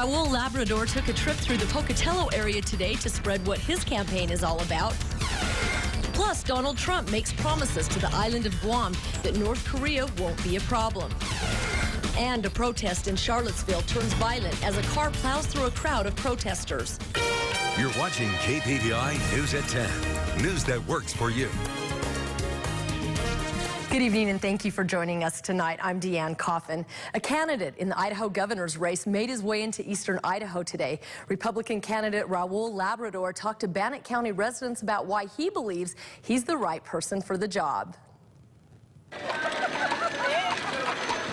Raul Labrador took a trip through the Pocatello area today to spread what his campaign is all about. Plus, Donald Trump makes promises to the island of Guam that North Korea won't be a problem. And a protest in Charlottesville turns violent as a car plows through a crowd of protesters. You're watching KPVI News at 10. News that works for you. Good evening and thank you for joining us tonight. I'm Deanne Coffin. A candidate in the Idaho governor's race made his way into Eastern Idaho today. Republican candidate Raul Labrador talked to Bannock County residents about why he believes he's the right person for the job.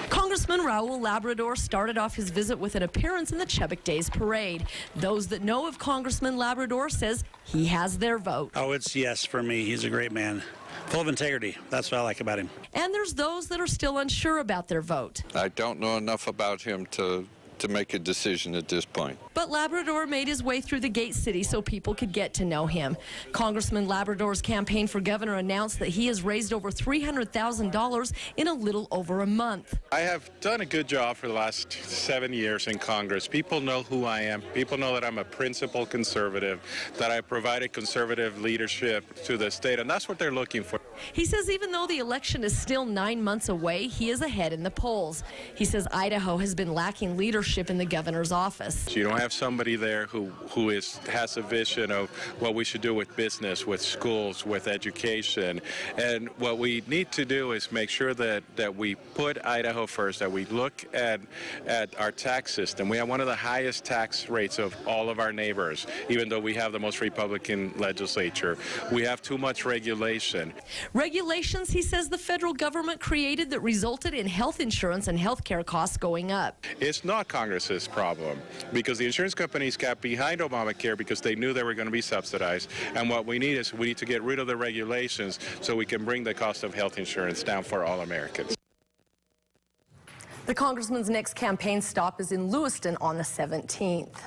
Congressman Raul Labrador started off his visit with an appearance in the Chubbuck Days Parade. Those that know of Congressman Labrador says he has their vote. Oh, it's yes for me. He's a great man. Full of integrity. That's what I like about him. And there's those that are still unsure about their vote. I don't know enough about him to make a decision at this point. But Labrador made his way through the Gate City so people could get to know him. Congressman Labrador's campaign for governor announced that he has raised over $300,000 in a little over a month. I have done a good job for the last 7 years in Congress. People know who I am. People know that I'm a principled conservative, that I provided conservative leadership to the state, and that's what they're looking for. He says even though the election is still 9 months away, he is ahead in the polls. He says Idaho has been lacking leadership in the governor's office. You don't have somebody there who has a vision of what we should do with business, with schools, with education. And what we need to do is make sure that we put Idaho first, that we look at our tax system. We have one of the highest tax rates of all of our neighbors, even though we have the most Republican legislature. We have too much regulation. Regulations, he says, the federal government created that resulted in health insurance and health care costs going up. It's not Congress's problem, because the insurance companies got behind Obamacare because they knew they were going to be subsidized. And what we need to get rid of the regulations so we can bring the cost of health insurance down for all Americans. The congressman's next campaign stop is in Lewiston on the 17th.